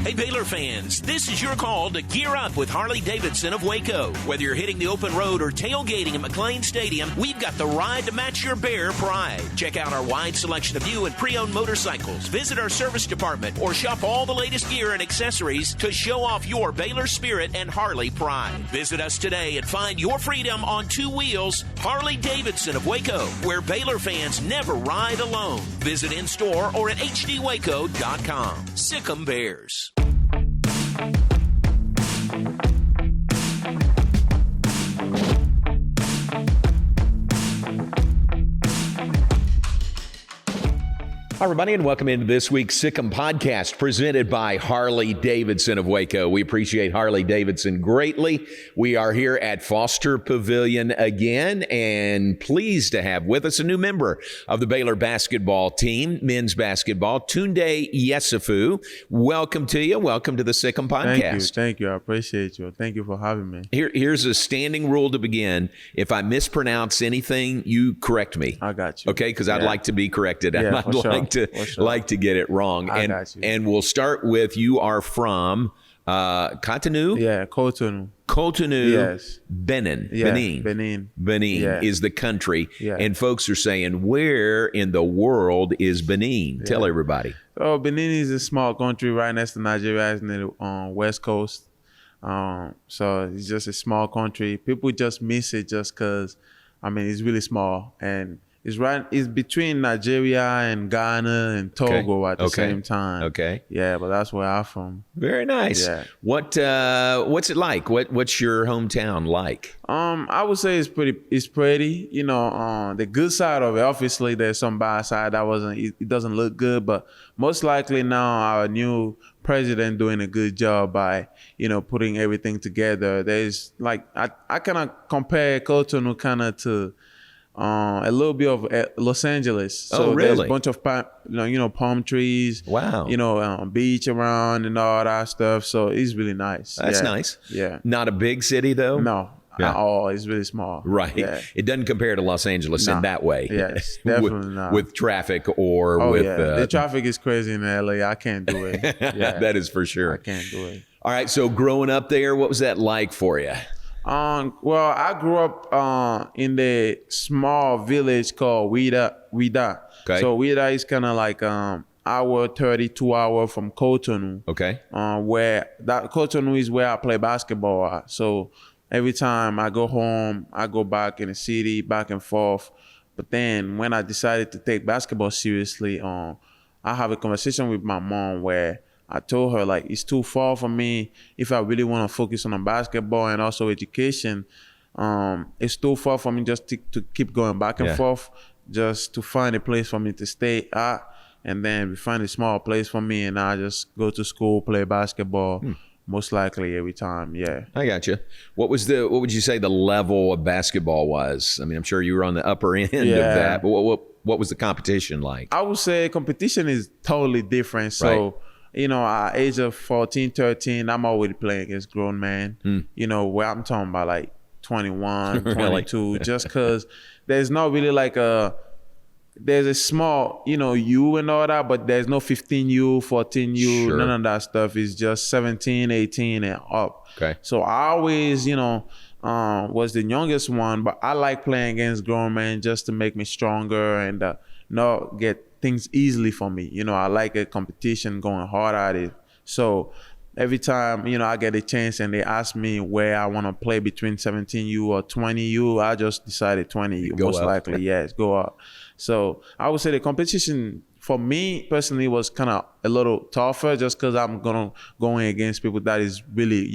Hey, Baylor fans, this is your call to gear up with Harley-Davidson of Waco. Whether you're hitting the open road or tailgating at McLean Stadium, we've got the ride to match your Bear pride. Check out our wide selection of new and pre-owned motorcycles, visit our service department, or shop all the latest gear and accessories to show off your Baylor spirit and Harley pride. Visit us today and find your freedom on two wheels. Harley-Davidson of Waco, where Baylor fans never ride alone. Visit in-store or at hdwaco.com. Sic Em Bears. Hi, everybody, and welcome into this week's Sic Em Podcast presented by Harley-Davidson of Waco. We appreciate Harley-Davidson greatly. We are here at Foster Pavilion again, and pleased to have with us a new member of the Baylor basketball team, men's basketball, Tounde Yessoufou. Welcome to you. Welcome to the Sic Em Podcast. Thank you. I appreciate you. Thank you for having me. Here's a standing rule to begin. If I mispronounce anything, you correct me. I got you. Okay, because I'd like to be corrected. Yeah, I'd like to get it wrong. I got you. And we'll start with, you are from Cotonou? Yeah, Cotonou. Cotonou, yes. Benin. Yeah, Benin yeah. is the country. Yeah. And folks are saying, where in the world is Benin? Yeah. Tell everybody. Oh, Benin is a small country right next to Nigeria. It's near the West Coast. So it's just a small country. People just miss it just because, it's really small. And it's between Nigeria and Ghana and Togo at the same time. Okay. Yeah, but that's where I'm from. Very nice. Yeah. What's it like? What's your hometown like? I would say it's pretty. You know, the good side of it, obviously there's some bad side it doesn't look good, but most likely now our new president doing a good job by, putting everything together. There's I kind of compare Cotonou kind of to a little bit of Los Angeles. So really? There's a bunch of palm trees. Wow. Beach around and all that stuff. So it's really nice. That's nice. Yeah. Not a big city though? No. Yeah. At all. It's really small. Right. Yeah. It doesn't compare to Los Angeles in that way. Yes, definitely not. With traffic or Oh, with... yeah. The traffic is crazy in LA. I can't do it. Yeah. That is for sure. I can't do it. All right. So growing up there, what was that like for you? Well, I grew up in the small village called Wida. Okay. So Wida is kind of like hour 32 hour from Cotonou. Okay. Where that Cotonou is where I play basketball at. So every time I go home, I go back in the city, back and forth. But then when I decided to take basketball seriously, I have a conversation with my mom where I told her, it's too far for me if I really want to focus on basketball and also education. It's too far for me just to keep going back and forth, just to find a place for me to stay at. And then we find a small place for me and I just go to school, play basketball, most likely every time. Yeah. I got you. What would you say the level of basketball was? I'm sure you were on the upper end of that, but what was the competition like? I would say competition is totally different. So, at age of 14, 13, I'm already playing against grown men, where I'm talking about 21, 22, just because there's not really there's a small, U and all that, but there's no 15U, 14U, Sure. none of that stuff. It's just 17, 18 and up. Okay. So I always, was the youngest one, but I like playing against grown men just to make me stronger and not get things easily for me. I like a competition, going hard at it. So every time, I get a chance and they ask me where I want to play between 17U or 20U, I just decided 20U, most likely. Yes, go up. So I would say the competition for me personally was kind of a little tougher just because I'm going against people that is really,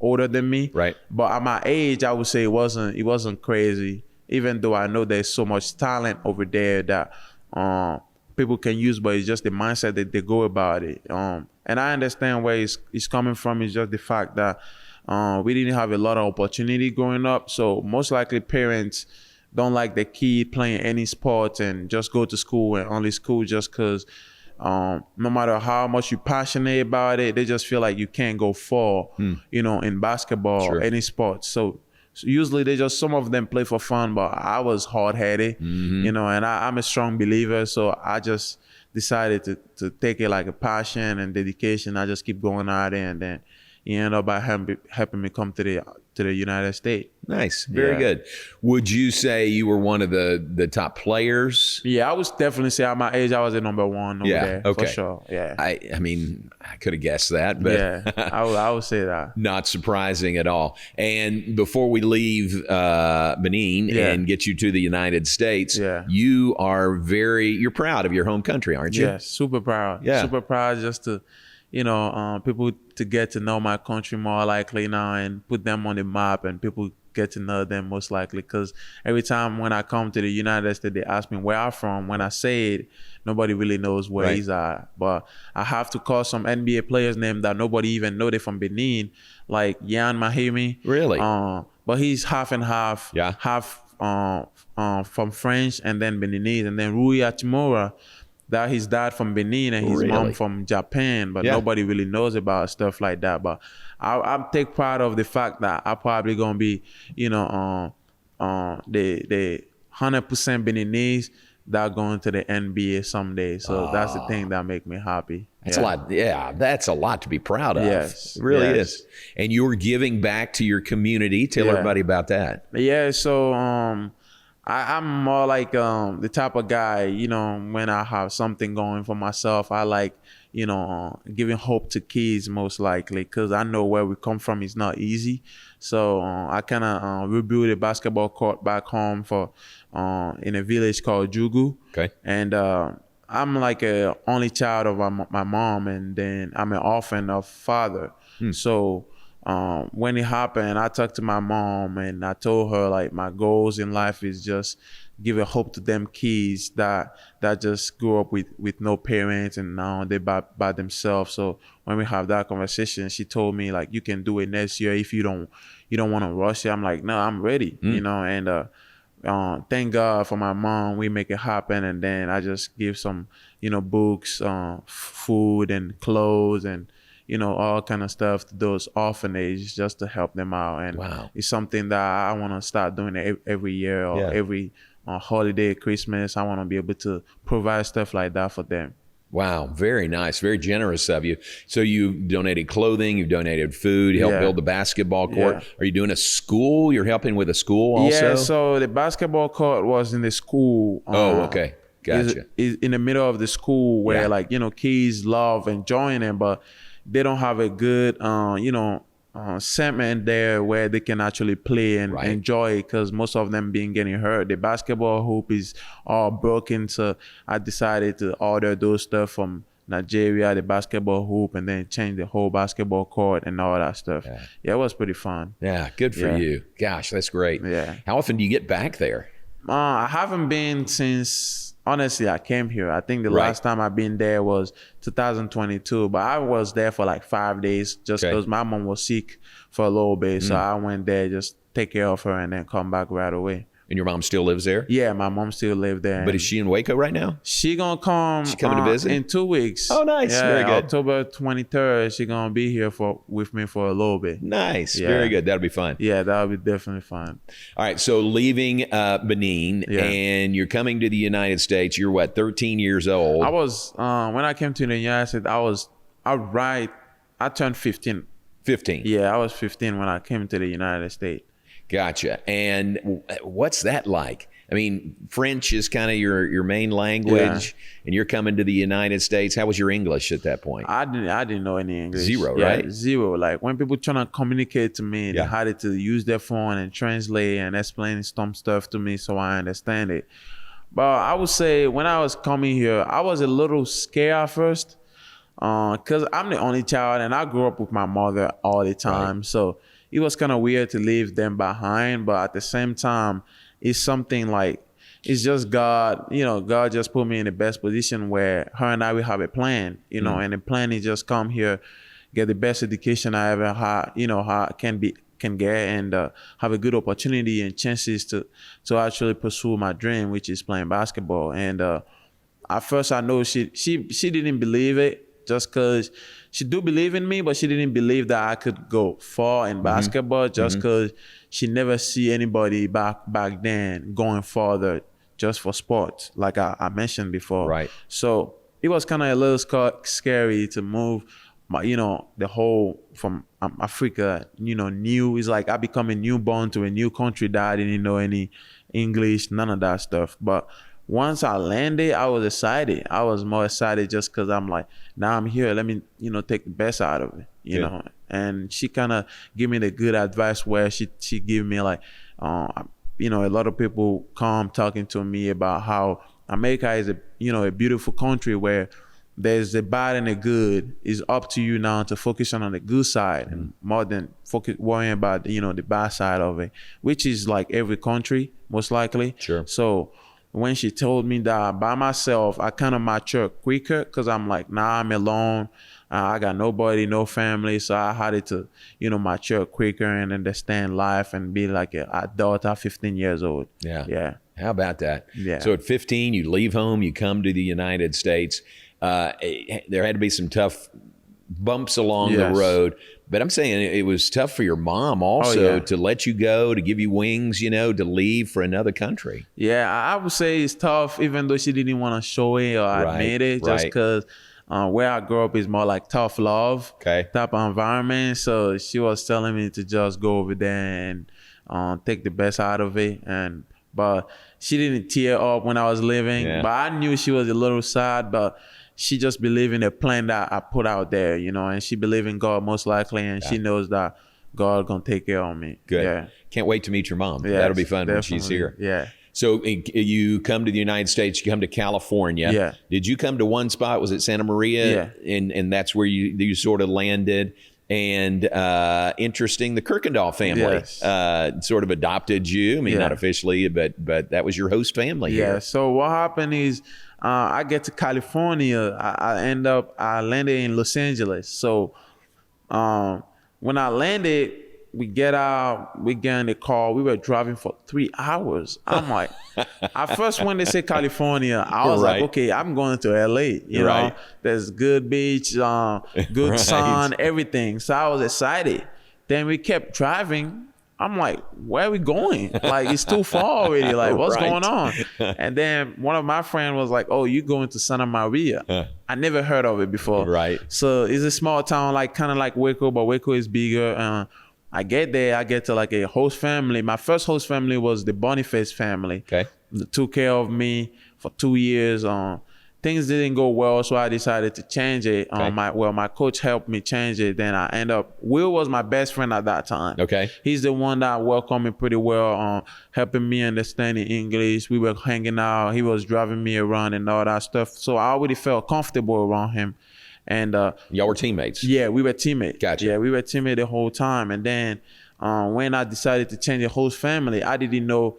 older than me. Right. But at my age, I would say it wasn't crazy, even though I know there's so much talent over there that people can use, but it's just the mindset that they go about it. And I understand where it's coming from. It's just the fact that we didn't have a lot of opportunity growing up. So most likely parents don't like their kid playing any sports and just go to school and only school just because no matter how much you're passionate about it, they just feel like you can't go far, in basketball or any sport. So usually some of them play for fun, but I was hard-headed, and I'm a strong believer. So I just decided to take it like a passion and dedication. I just keep going out there, and then he ended up by helping me come to the United States. Nice. Very good. Would you say you were one of the top players? Yeah, I would definitely say at my age, I was the number one over there, for sure. Yeah. I mean, I could have guessed that, but yeah, I would say that. Not surprising at all. And before we leave Benin and get you to the United States, you're proud of your home country, aren't you? Yes, super proud. Yeah. Super proud just to, people to get to know my country more likely now and put them on the map, and people get to know them most likely, because every time when I come to the United States, they ask me where I'm from. When I say it, nobody really knows where he's at. But I have to call some NBA players' name that nobody even know they're from Benin, like Yan Mahimi. Really? But he's half and half. Yeah. Half from French and then Beninese, and then Rui Hachimura, that his dad from Benin and his mom from Japan, but nobody really knows about stuff like that. But I take pride of the fact that I'm probably gonna be, the 100% Beninese that going to the NBA someday. So that's the thing that make me happy. That's a lot. Yeah, that's a lot to be proud of. Yes, it really is. And you're giving back to your community. Tell everybody about that. Yeah. So I'm more like the type of guy, when I have something going for myself, I like, giving hope to kids most likely, because I know where we come from is not easy. So I kind of rebuilt a basketball court back home in a village called Jugu. Okay. And I'm like a only child of my mom, and then I'm an orphan of father. So when it happened, I talked to my mom and I told her like my goals in life is just give a hope to them kids that just grew up with no parents and now they by themselves. So when we have that conversation, she told me like, you can do it next year if you don't want to rush it. I'm like, no, I'm ready, and thank God for my mom. We make it happen, and then I just give some books, food and clothes and all kind of stuff to those orphanages just to help them out. And it's something that I want to start doing every year or every holiday, Christmas. I want to be able to provide stuff like that for them. Wow. Very nice. Very generous of you. So you donated clothing, you've donated food, you helped build the basketball court. Yeah. Are you doing a school? You're helping with a school also? Yeah. So the basketball court was in the school. Okay. Gotcha. Is in the middle of the school where kids love enjoying it, but they don't have a good, segment there where they can actually play and enjoy it, because most of them getting hurt. The basketball hoop is all broken, so I decided to order those stuff from Nigeria, the basketball hoop, and then change the whole basketball court and all that stuff. Yeah, it was pretty fun. Yeah, good for you. Gosh, that's great. Yeah. How often do you get back there? I haven't been since, honestly, I came here. I think the last time I've been there was 2022, but I was there for like 5 days just because my mom was sick for a little bit. So I went there, just take care of her and then come back right away. And your mom still lives there? Yeah, my mom still lives there. But is she in Waco right now? She gonna come. She coming to visit in 2 weeks. Oh, nice. Yeah, very good. October 23rd. She gonna be here with me for a little bit. Nice. Yeah. Very good. That'll be fun. Yeah, that'll be definitely fun. All right. So leaving Benin and you're coming to the United States. You're what, 13 years old? I was when I came to the United States. I turned 15. 15. Yeah, I was 15 when I came to the United States. Gotcha. And what's that like? I mean, French is kind of your main language, and you're coming to the United States. How was your English at that point? I didn't know any English. Zero, right? Zero. Like when people trying to communicate to me, they had to use their phone and translate and explain some stuff to me so I understand it. But I would say when I was coming here, I was a little scared at first because I'm the only child and I grew up with my mother all the time. So it was kind of weird to leave them behind, but at the same time, it's something like, it's just God, God just put me in the best position where her and I will have a plan, and the plan is just come here, get the best education I ever had, can get, and have a good opportunity and chances to actually pursue my dream, which is playing basketball. And at first I know she didn't believe it, just because she do believe in me, but she didn't believe that I could go far in basketball just because she never see anybody back then going further just for sports, like I mentioned before. Right. So it was kind of a little scary to move, the whole from Africa, new. It's like I become a newborn to a new country that I didn't know any English, none of that stuff. But once I landed, I was excited. I was more excited just because I'm like, now I'm here. Let me, take the best out of it, you know. And she kind of gave me the good advice where she gave me like, a lot of people come talking to me about how America is a beautiful country where there's the bad and the good. It's up to you now to focus on the good side and more than worrying about the bad side of it, which is like every country most likely. Sure. So when she told me that by myself, I kind of matured quicker because I'm like, nah, I'm alone. I got nobody, no family. So I had to, mature quicker and understand life and be like an adult at 15 years old. Yeah. Yeah. How about that? Yeah. So at 15, you leave home, you come to the United States. There had to be some tough bumps along the road, but I'm saying it was tough for your mom also to let you go, to give you wings, to leave for another country. Yeah, I would say it's tough, even though she didn't want to show it or admit it, just because where I grew up is more like tough love type of environment. So she was telling me to just go over there and take the best out of it. But she didn't tear up when I was leaving. Yeah. But I knew she was a little sad, but she just believed in the plan that I put out there, and she believed in God most likely, and she knows that God gonna take care of me. Good. Yeah. Can't wait to meet your mom. Yes, that'll be fun definitely. when she's here. Yeah. So you come to the United States, you come to California. Yeah. Did you come to one spot? Was it Santa Maria? Yeah. And that's where you sort of landed. And interesting, the Kirkendall family sort of adopted you. I mean, not officially, but that was your host family here. Yeah. So what happened is I get to California. I landed in Los Angeles. So when I landed, we get in the car. We were driving for 3 hours. I'm like, at first when they say California, I was like, okay, I'm going to LA. You know, there's good beach, good sun, everything. So I was excited. Then we kept driving. I'm like, where are we going? Like, it's too far already. Like, what's going on? And then one of my friends was like, oh, you going to Santa Maria. I never heard of it before. Right. So it's a small town, like kind of like Waco, but Waco is bigger. I get there, I get to like a host family. My first host family was the Boniface family. Okay. They took care of me for 2 years. Things didn't go well, so I decided to change it. Okay. My coach helped me change it. Then I end up, Will was my best friend at that time. Okay. He's the one that welcomed me pretty well, helping me understanding English. We were hanging out. He was driving me around and all that stuff. So I already felt comfortable around him. And y'all were teammates? Yeah, we were teammates. Gotcha. Yeah, we were teammates the whole time. And then when I decided to change the host family, I didn't know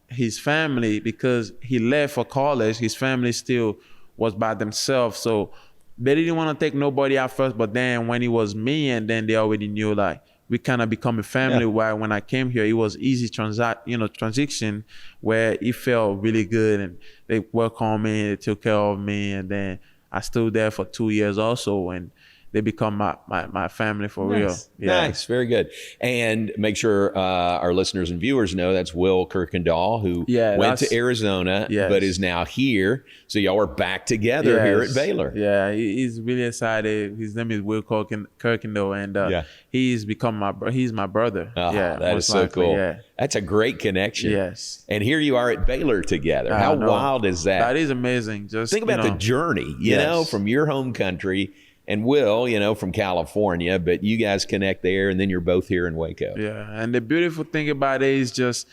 his family because he left for college. His family still was by themselves. So they didn't want to take nobody at first. But then when it was me, and then they already knew like we kind of become a family. While when I came here, it was easy transition where it felt really good. And they welcomed me, they took care of me. And then I stood there for 2 years also, and they become my family for real. Yeah. Nice, very good. And make sure our listeners and viewers know that's Will Kirkendall, who went to Arizona, but is now here. So y'all are back together here at Baylor. Yeah, he's really excited. His name is Will Kirkendall, and he's become he's my brother. Oh, that is so cool. Yeah. That's a great connection. Yes. And here you are at Baylor together. How wild is that? That is amazing. Just think about the journey, you know, from your home country. And Will, from California, but you guys connect there, and then you're both here in Waco. Yeah, and the beautiful thing about it is just,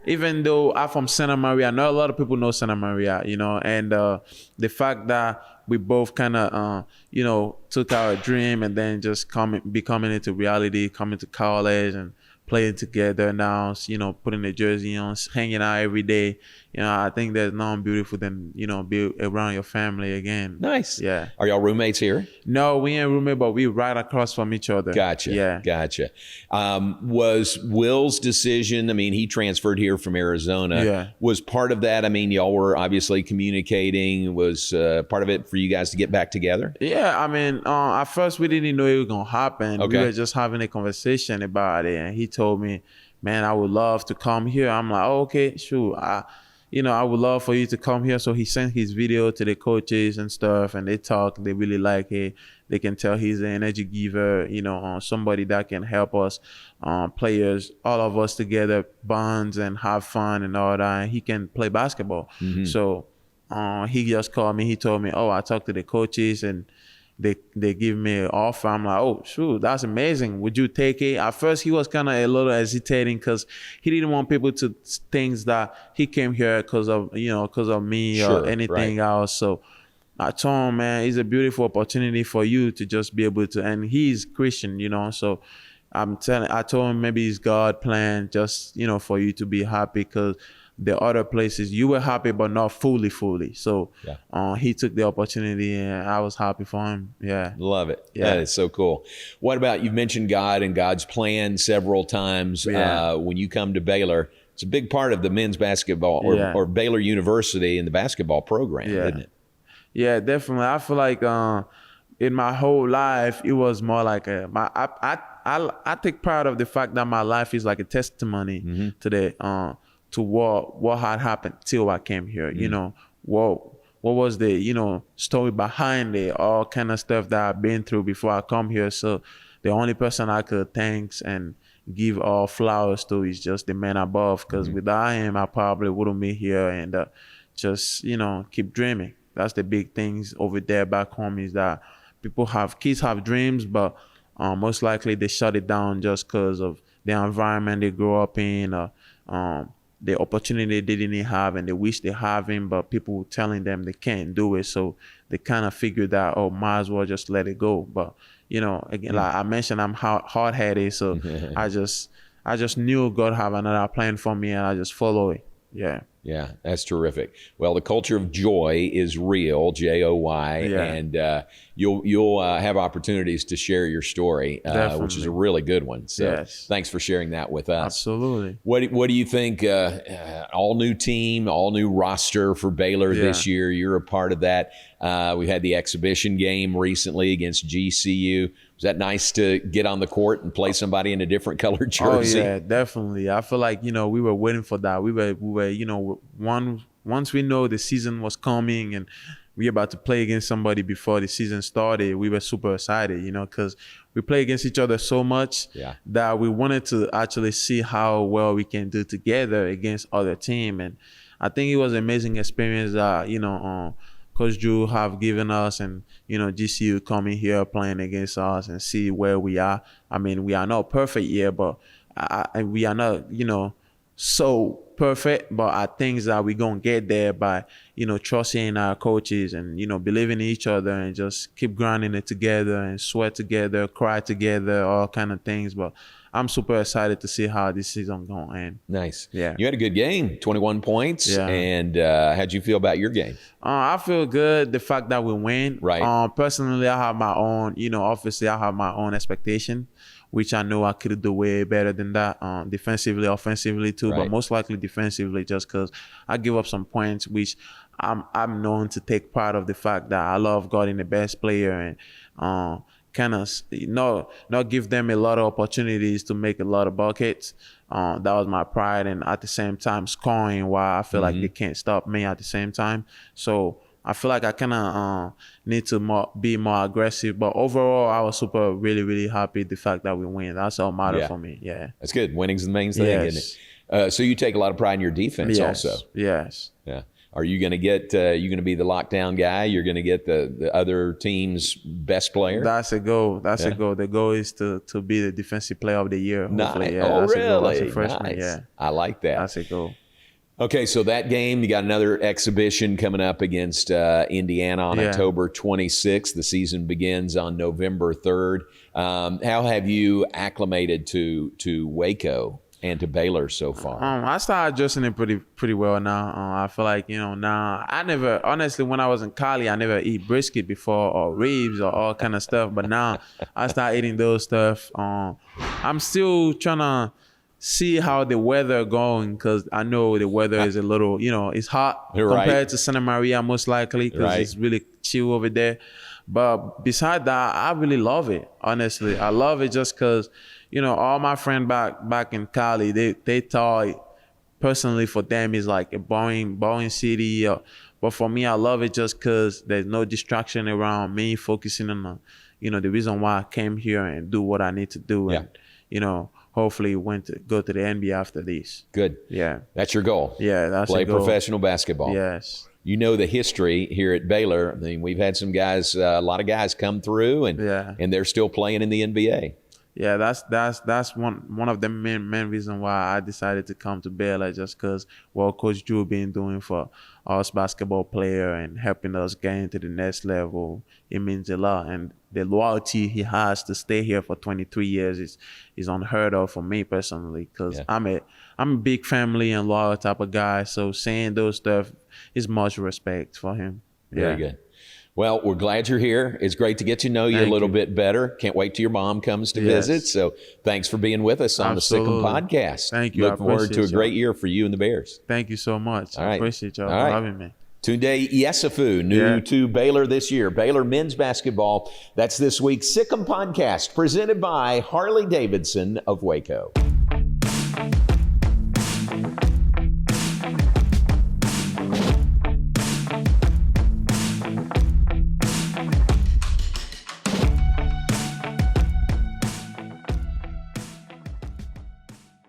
even though I'm from Santa Maria, I know a lot of people know Santa Maria, and the fact that we both kind of, took our dream and then just becoming into reality, coming to college and playing together now, putting the jersey on, hanging out every day. I think there's nothing beautiful than, be around your family again. Nice. Yeah. Are y'all roommates here? No, we ain't roommates, but we right across from each other. Gotcha. Yeah. Gotcha. Was Will's decision, he transferred here from Arizona. Yeah. Was part of that, y'all were obviously communicating, was part of it for you guys to get back together? Yeah, at first we didn't know it was going to happen. Okay. We were just having a conversation about it, and he told me, man, I would love to come here. I'm like, oh, okay, sure. I would love for you to come here. So he sent his video to the coaches and stuff, and they talk. They really like it. They can tell he's an energy giver, somebody that can help us, players, all of us together, bonds and have fun and all that. And he can play basketball. So he just called me. He told me, I talked to the coaches and they give me an offer. I'm like, oh, shoot, that's amazing. Would you take it? At first, he was kind of a little hesitating because he didn't want people to think that he came here because of me or anything else. So I told him, man, it's a beautiful opportunity for you to just be able to, and he's Christian, so I told him maybe it's God plan just, for you to be happy because the other places you were happy but not fully. So he took the opportunity and I was happy for him. Yeah. Love it. Yeah. That is so cool. What about, you've mentioned God and God's plan several times. When you come to Baylor, it's a big part of the men's basketball or Baylor University and the basketball program, isn't it? Yeah, definitely. I feel like in my whole life, it was more like I take pride of the fact that my life is like a testimony to what had happened till I came here. What was the story behind it, all kind of stuff that I've been through before I come here. So the only person I could thank and give all flowers to is just the man above, because without him I probably wouldn't be here and just keep dreaming. That's the big things over there back home, is that kids have dreams, but most likely they shut it down just because of the environment they grew up in, the opportunity they didn't have and they wish they have him, but people were telling them they can't do it. So they kind of figured that, might as well just let it go. But, again, like I mentioned, I'm hard-headed. So I just knew God had another plan for me and I just follow it. Yeah. Yeah, that's terrific. Well, the culture of joy is real, Joy, and you'll have opportunities to share your story, which is a really good one. So thanks for sharing that with us. Absolutely. What do you think? All new team, all new roster for Baylor this year. You're a part of that. We had the exhibition game recently against GCU. Was that nice to get on the court and play somebody in a different colored jersey? Oh yeah, definitely. I feel like, we were waiting for that. We were, once we know the season was coming and we were about to play against somebody before the season started, we were super excited, because we play against each other so much that we wanted to actually see how well we can do together against other team. And I think it was an amazing experience that, Coach Drew have given us, and GCU coming here playing against us and see where we are. I mean, we are not perfect yet, but we are not so perfect, but I think that we're gonna get there by trusting in our coaches and believing in each other and just keep grinding it together and sweat together, cry together, all kind of things. But I'm super excited to see how this season going to end. Nice. Yeah. You had a good game, 21 points. Yeah. And how'd you feel about your game? I feel good. The fact that we win. Right. Personally, I have my own, obviously I have my own expectation, which I know I could do way better than that. Defensively, offensively too, but most likely defensively, just because I give up some points, which I'm known to take pride of the fact that I love guarding the best player and kind of not give them a lot of opportunities to make a lot of buckets. That was my pride, and at the same time scoring while I feel like they can't stop me at the same time. So I feel like I kind of need to be more aggressive. But overall, I was really, really happy the fact that we win. That's all matter for me. Yeah, that's good. Winning's the main thing, isn't it? So you take a lot of pride in your defense also. Yes. Yeah. Are you going to get? You going to be the lockdown guy? You're going to get the other team's best player? That's a goal. That's a goal. The goal is to be the defensive player of the year. Nice. Yeah, oh, that's really? A goal. That's a freshman. Nice. Yeah, I like that. That's a goal. Okay, so that game, you got another exhibition coming up against Indiana on October 26th. The season begins on November 3rd. How have you acclimated to Waco and to Baylor so far? I started adjusting it pretty well now. I feel like, now I never, honestly, when I was in Cali, I never eat brisket before or ribs or all kind of stuff. But now I start eating those stuff. I'm still trying to see how the weather going, because I know the weather is a little, it's hot compared to Santa Maria most likely, because it's really chill over there. But beside that, I really love it. Honestly, I love it just because, all my friends back in Cali, they thought personally for them is like a boring city. But for me, I love it just because there's no distraction around me, focusing on the reason why I came here and do what I need to do. Yeah. And, hopefully go to the NBA after this. Good. Yeah. That's your goal. Yeah, that's Play a goal. professional basketball. Yes. You know the history here at Baylor. I mean, we've had some guys, a lot of guys come through, and they're still playing in the NBA. Yeah, that's one of the main reason why I decided to come to Baylor, just because what Coach Drew been doing for us basketball player and helping us get into the next level. It means a lot, and the loyalty he has to stay here for 23 years is unheard of for me personally, because I'm a big family and loyal type of guy. So saying those stuff is much respect for him. Very good. Well, we're glad you're here. It's great to get to know you a little bit better. Can't wait till your mom comes to visit. So thanks for being with us on the Sic Em Podcast. Thank you. Looking forward to a great year for you and the Bears. Thank you so much. All right. I appreciate y'all for having me. Tounde Yessoufou, new to Baylor this year. Baylor men's basketball. That's this week's Sic Em Podcast, presented by Harley Davidson of Waco.